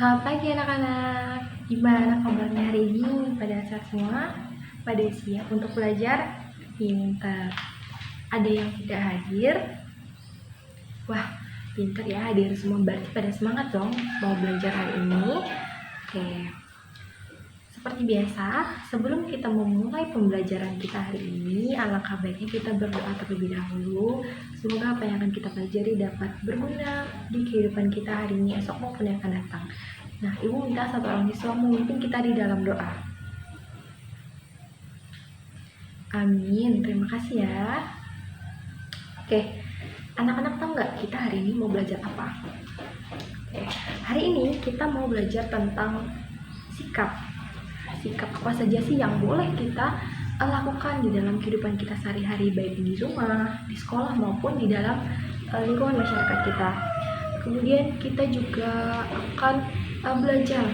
Selamat pagi anak-anak. Gimana kabarnya hari ini? Pada saat semua? Pada siap untuk belajar? Pintar. Ada yang tidak hadir? Wah, pintar ya, hadir semua. Berarti pada semangat dong mau belajar hari ini. Oke. Seperti biasa, sebelum kita memulai pembelajaran kita hari ini, alangkah baiknya kita berdoa terlebih dahulu. Semoga apa yang akan kita pelajari dapat berguna di kehidupan kita hari ini, esok maupun yang akan datang. Nah, Ibu minta satu orang siswa memimpin kita di dalam doa. Amin, terima kasih ya. Oke, anak-anak tahu nggak kita hari ini mau belajar apa? Oke, hari ini kita mau belajar tentang sikap apa saja sih yang boleh kita lakukan di dalam kehidupan kita sehari-hari, baik di rumah, di sekolah maupun di dalam lingkungan masyarakat kita. Kemudian kita juga akan belajar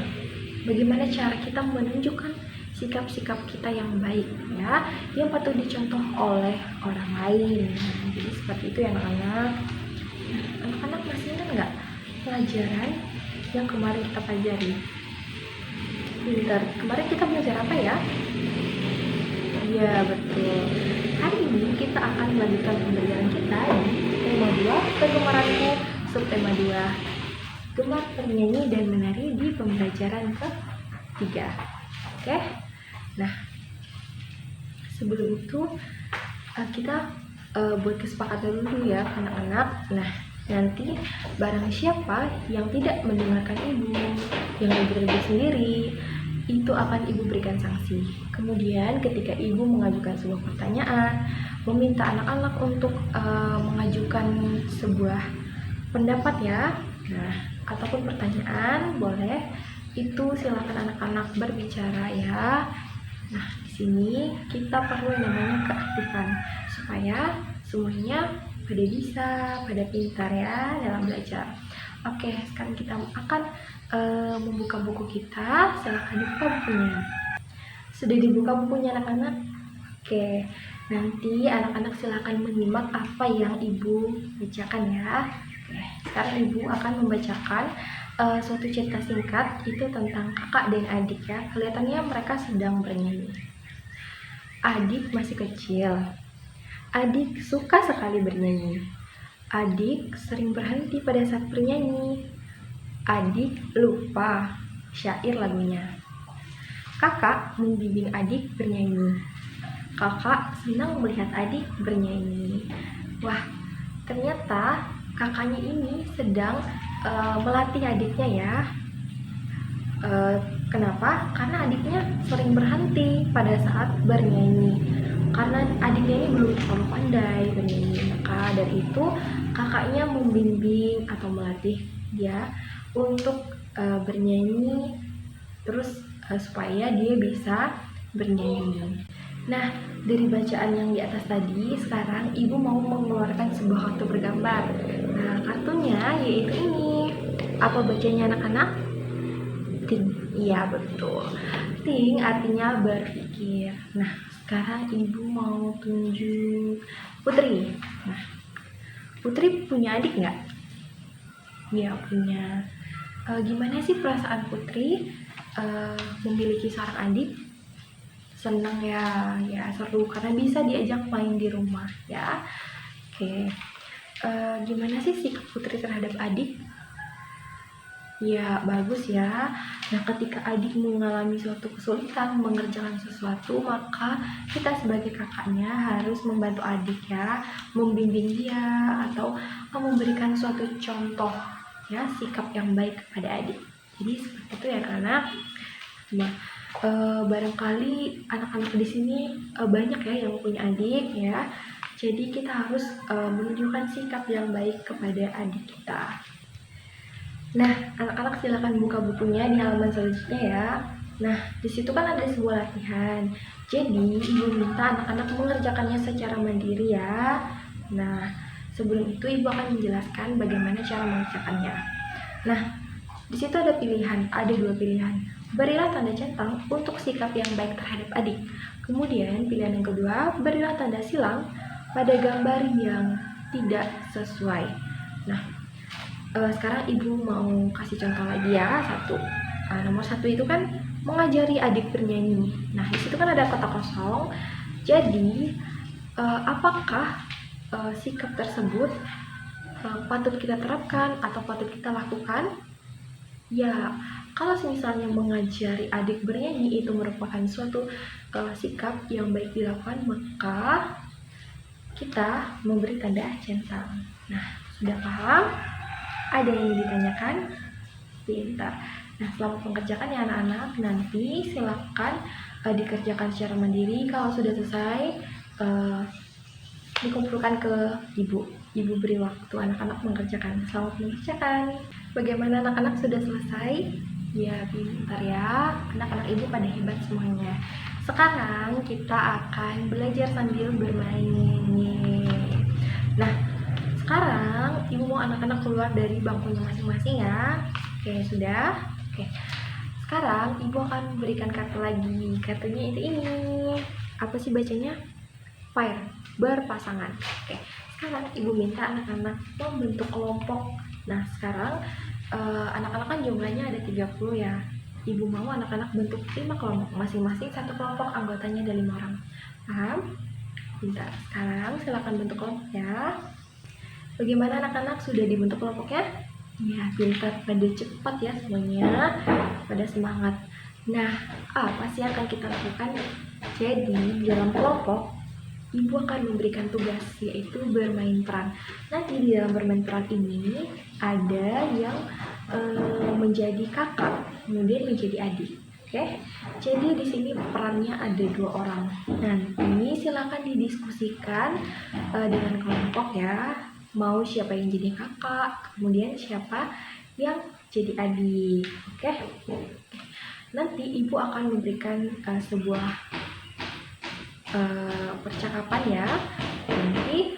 bagaimana cara kita menunjukkan sikap-sikap kita yang baik ya, yang patut dicontoh oleh orang lain. Jadi seperti itu ya anak-anak. Anak-anak masih ingat nggak pelajaran yang kemarin kita pelajari? Pintar. Kemarin kita belajar apa ya? Iya, betul. Hari ini kita akan melanjutkan pembelajaran kita di tema 2, kegemaranmu, subtema 2, gemar bernyanyi dan menari di pembelajaran ke-3. Oke? Nah, sebelum itu kita buat kesepakatan dulu ya anak-anak. Nah, nanti barang siapa yang tidak mendengarkan ibu, yang ribut-ribut sendiri, itu akan ibu berikan sanksi. Kemudian ketika ibu mengajukan sebuah pertanyaan, meminta anak-anak untuk mengajukan sebuah pendapat ya, nah ataupun pertanyaan boleh, itu silakan anak-anak berbicara ya. Nah, di sini kita perlu namanya keaktifan supaya semuanya pada bisa, pada pintar ya dalam belajar. Oke, sekarang kita akan membuka buku kita. Silahkan dibuka bukunya. Sudah dibuka bukunya anak-anak? Oke, nanti anak-anak silakan menyimak apa yang ibu bacakan ya. Oke, sekarang ibu akan membacakan suatu cerita singkat itu tentang kakak dan adik ya. Kelihatannya mereka sedang bernyanyi. Adik masih kecil. Adik suka sekali bernyanyi. Adik sering berhenti pada saat bernyanyi. Adik lupa syair lagunya. Kakak membimbing adik bernyanyi. Kakak senang melihat adik bernyanyi. Wah, ternyata kakaknya ini sedang melatih adiknya ya. Kenapa? Karena adiknya sering berhenti pada saat bernyanyi. Karena adiknya ini belum terlalu pandai bernyanyi, maka dari itu kakaknya membimbing atau melatih dia untuk bernyanyi terus supaya dia bisa bernyanyi. Nah, dari bacaan yang di atas tadi, sekarang ibu mau mengeluarkan sebuah kartu bergambar. Nah, kartunya yaitu ini. Apa bacanya anak-anak? Think. Iya, betul. Think artinya berpikir. Nah, sekarang ibu mau tunjuk Putri. Nah, Putri punya adik nggak? Iya, punya. Gimana sih perasaan Putri memiliki seorang adik? Senang ya, ya seru karena bisa diajak main di rumah ya. Oke, gimana sih sikap Putri terhadap adik? Ya, bagus ya. Nah, ketika adik mengalami suatu kesulitan mengerjakan sesuatu, maka kita sebagai kakaknya harus membantu adik ya, membimbing dia atau memberikan suatu contoh ya, sikap yang baik kepada adik. Jadi seperti itu ya anak-anak. Nah, barangkali anak-anak di sini banyak ya yang punya adik ya. Jadi kita harus menunjukkan sikap yang baik kepada adik kita. Nah, anak-anak silakan buka bukunya di halaman selanjutnya ya. Nah, di situ kan ada sebuah latihan. Jadi, ibu minta anak-anak mengerjakannya secara mandiri ya. Nah, sebelum itu ibu akan menjelaskan bagaimana cara mengerjakannya. Nah, di situ ada dua pilihan. Berilah tanda centang untuk sikap yang baik terhadap adik. Kemudian pilihan yang kedua, berilah tanda silang pada gambar yang tidak sesuai. Nah, Sekarang ibu mau kasih contoh lagi ya, satu. Nomor satu itu kan mengajari adik bernyanyi. Nah, di situ kan ada kotak kosong. Jadi, apakah sikap tersebut patut kita terapkan atau patut kita lakukan? Ya, kalau misalnya mengajari adik bernyanyi itu merupakan suatu sikap yang baik dilakukan, maka kita memberi tanda centang. Nah, sudah paham? Ada yang ditanyakan? Pintar. Nah, selamat mengerjakan ya anak-anak. Nanti silakan dikerjakan secara mandiri. Kalau sudah selesai, dikumpulkan ke ibu. Ibu beri waktu anak-anak mengerjakan. Selamat mengerjakan. Bagaimana anak-anak sudah selesai? Ya, pintar ya. Anak-anak ibu pada hebat semuanya. Sekarang kita akan belajar sambil bermain. Nah, sekarang ibu mau anak-anak keluar dari bangkunya masing-masing ya. Oke, sudah. Oke. Sekarang ibu akan memberikan kartu lagi. Kartunya itu ini. Apa sih bacanya? Pair, berpasangan. Oke. Sekarang ibu minta anak-anak membentuk kelompok. Nah, sekarang anak-anak kan jumlahnya ada 30 ya. Ibu mau anak-anak bentuk 5 kelompok. Masing-masing satu kelompok, anggotanya ada 5 orang. Paham? Bentar. Sekarang silakan bentuk kelompok ya. Bagaimana anak-anak, sudah dibentuk kelompoknya? Ya, pintar, pada cepat ya semuanya, pada semangat. Nah, apa sih yang akan kita lakukan? Jadi, di dalam kelompok, ibu akan memberikan tugas, yaitu bermain peran. Nanti di dalam bermain peran ini, ada yang menjadi kakak, kemudian menjadi adik. Oke, jadi di sini perannya ada 2 orang. Nanti silakan didiskusikan dengan kelompok ya. Mau siapa yang jadi kakak, kemudian siapa yang jadi adik. Oke. Nanti ibu akan memberikan sebuah percakapan ya. Nanti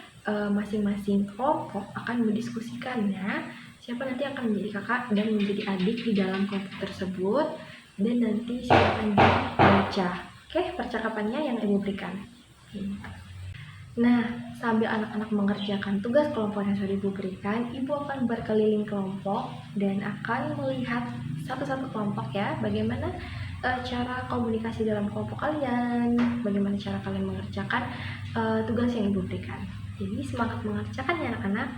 masing-masing kelompok akan mendiskusikannya siapa nanti akan menjadi kakak dan menjadi adik di dalam kelompok tersebut, dan nanti silakan dibaca. Oke, percakapannya yang ibu berikan. Nah, sambil anak-anak mengerjakan tugas kelompok yang sudah ibu berikan, ibu akan berkeliling kelompok dan akan melihat satu-satu kelompok ya, bagaimana cara komunikasi dalam kelompok kalian, bagaimana cara kalian mengerjakan tugas yang ibu berikan. Jadi semangat mengerjakan ya anak-anak.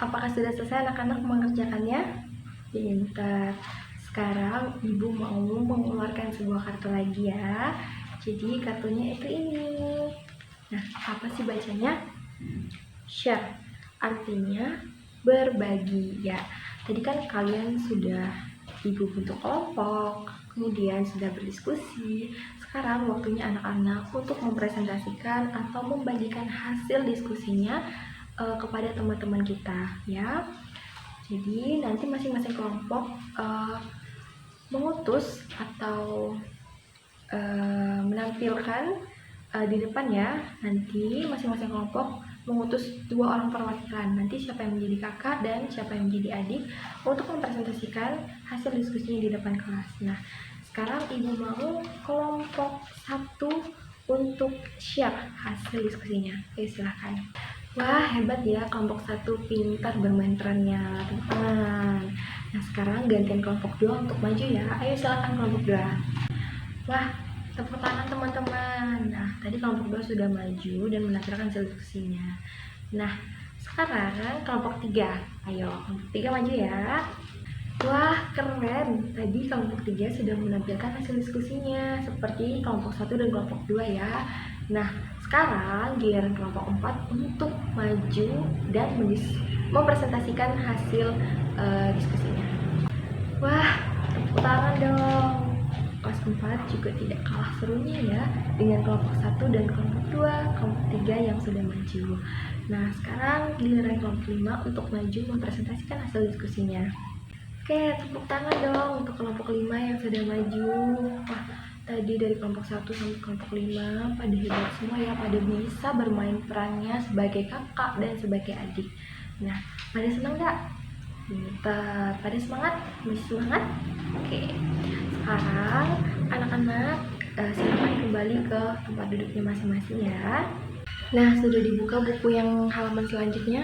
Apakah sudah selesai anak-anak mengerjakannya? Pintar. Sekarang ibu mau mengeluarkan sebuah kartu lagi ya. Jadi kartunya itu ini. Nah, apa sih bacanya? Share, artinya berbagi ya. Tadi kan kalian sudah ibu bentuk kelompok, kemudian sudah berdiskusi. Sekarang waktunya anak-anak untuk mempresentasikan atau membagikan hasil diskusinya kepada teman-teman kita ya. Jadi nanti masing-masing kelompok mengutus atau menampilkan di depan ya. Nanti masing-masing kelompok mengutus 2 orang perwakilan. Nanti siapa yang menjadi kakak dan siapa yang menjadi adik untuk mempresentasikan hasil diskusinya di depan kelas. Nah, sekarang ibu mau kelompok 1 untuk share hasil diskusinya. Oke, silahkan. Wah, hebat ya, kelompok 1 pintar bermain perannya, teman-teman. Nah, sekarang gantian kelompok 2 untuk maju ya. Ayo silahkan kelompok 2. Wah, tepuk tangan teman-teman. Nah, tadi kelompok 2 sudah maju dan menampilkan hasil diskusinya. Nah, sekarang kelompok 3. Ayo, kelompok 3 maju ya. Wah, keren. Tadi kelompok 3 sudah menampilkan hasil diskusinya seperti kelompok 1 dan kelompok 2 ya. Nah, sekarang giliran kelompok 4 untuk maju dan mempresentasikan hasil diskusinya. Wah, tepuk tangan dong. Kelas 4 juga tidak kalah serunya ya dengan kelompok 1 dan kelompok 2, kelompok 3 yang sudah maju. Nah, sekarang giliran kelompok 5 untuk maju mempresentasikan hasil diskusinya. Oke, tepuk tangan dong untuk kelompok 5 yang sudah maju. Wah, tadi dari kelompok 1 sampai kelompok 5 pada hebat semua ya, pada bisa bermain perannya sebagai kakak dan sebagai adik. Nah, pada senang gak? Pada semangat? Masih semangat? Oke, sekarang anak-anak silakan kembali ke tempat duduknya masing-masing ya. Nah, sudah dibuka buku yang halaman selanjutnya.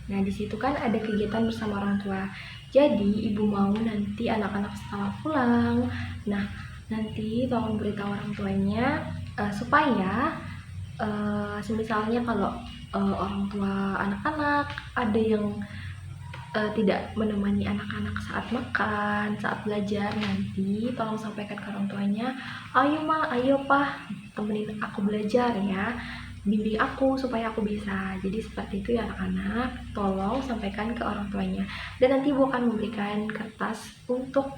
Nah, di situ kan ada kegiatan bersama orang tua. Jadi ibu mau nanti anak-anak setelah pulang, nah nanti tolong beritahu orang tuanya supaya misalnya kalau orang tua anak-anak ada yang tidak menemani anak-anak saat makan, saat belajar, nanti tolong sampaikan ke orang tuanya, ayo ma, ayo pa, temenin aku belajar ya, bimbing aku supaya aku bisa. Jadi seperti itu ya anak-anak, tolong sampaikan ke orang tuanya. Dan nanti ibu akan memberikan kertas untuk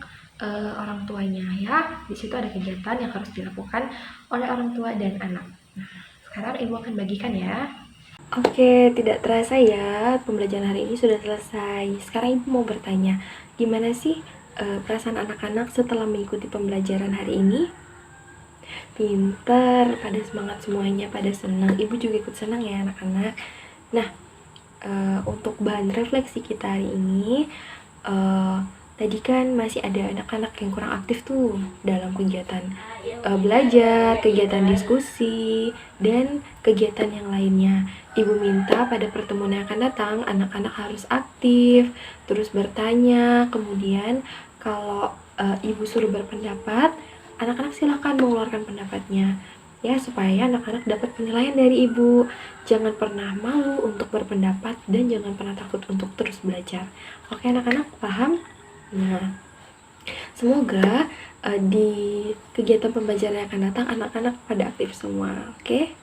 orang tuanya ya. Di situ ada kegiatan yang harus dilakukan oleh orang tua dan anak. Nah, sekarang ibu akan bagikan ya. Oke, tidak terasa ya, pembelajaran hari ini sudah selesai. Sekarang ibu mau bertanya, gimana sih perasaan anak-anak setelah mengikuti pembelajaran hari ini? Pinter, pada semangat semuanya, pada senang. Ibu juga ikut senang ya anak-anak. Nah, untuk bahan refleksi kita hari ini, tadi kan masih ada anak-anak yang kurang aktif tuh dalam kegiatan belajar, kegiatan diskusi, dan kegiatan yang lainnya. Ibu minta pada pertemuan yang akan datang, anak-anak harus aktif, terus bertanya, kemudian kalau ibu suruh berpendapat, anak-anak silakan mengeluarkan pendapatnya. Ya, supaya anak-anak dapat penilaian dari ibu. Jangan pernah malu untuk berpendapat dan jangan pernah takut untuk terus belajar. Oke anak-anak, paham? Nah, semoga di kegiatan pembelajaran yang akan datang anak-anak pada aktif semua, oke?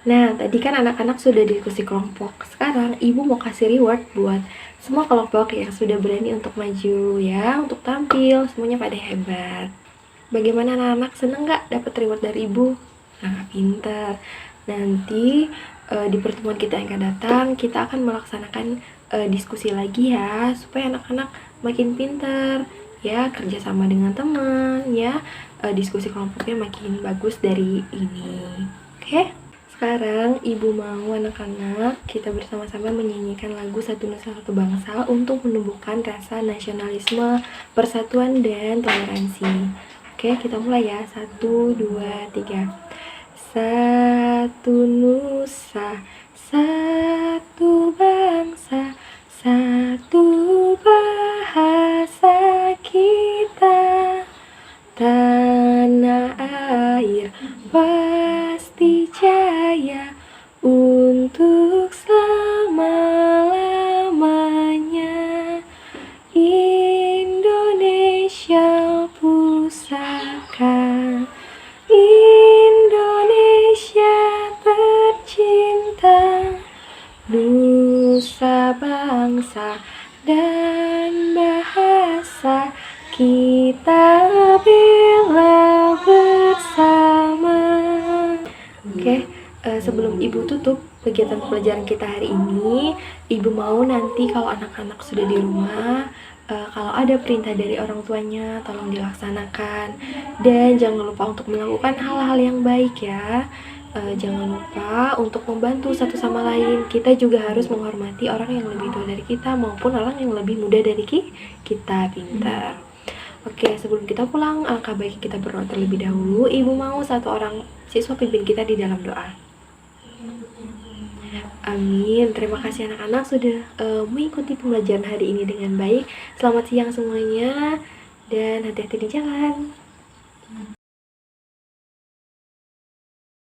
Nah, tadi kan anak-anak sudah diskusi kelompok. Sekarang ibu mau kasih reward buat semua kelompok yang sudah berani untuk maju ya, untuk tampil, semuanya pada hebat. Bagaimana anak-anak, seneng nggak dapat reward dari ibu? Nah, pintar. Nanti di pertemuan kita yang akan datang, kita akan melaksanakan diskusi lagi ya, supaya anak-anak makin pintar ya, kerjasama dengan teman ya, diskusi kelompoknya makin bagus dari ini. Oke? Sekarang ibu mau anak-anak kita bersama-sama menyanyikan lagu Satu Nusa Satu Bangsa untuk menumbuhkan rasa nasionalisme, persatuan, dan toleransi. Oke, kita mulai ya. 1, 2, 3. Satu nusa, satu bangsa, satu bahasa kita, tanah air pasti jaya untuk selama-lamanya. Indonesia pusaka, Indonesia tercinta, nusa bangsa dan bahasa kita bela bersama. Oke, sebelum ibu tutup kegiatan pelajaran kita hari ini, ibu mau nanti kalau anak-anak sudah di rumah, kalau ada perintah dari orang tuanya tolong dilaksanakan, dan jangan lupa untuk melakukan hal-hal yang baik ya. Jangan lupa untuk membantu satu sama lain. Kita juga harus menghormati orang yang lebih tua dari kita maupun orang yang lebih muda dari kita. Pintar. Oke, sebelum kita pulang, alangkah baik kita berdoa terlebih dahulu. Ibu mau satu orang siswa pimpin kita di dalam doa. Amin. Terima kasih anak-anak sudah mengikuti pembelajaran hari ini dengan baik. Selamat siang semuanya dan hati-hati di jalan.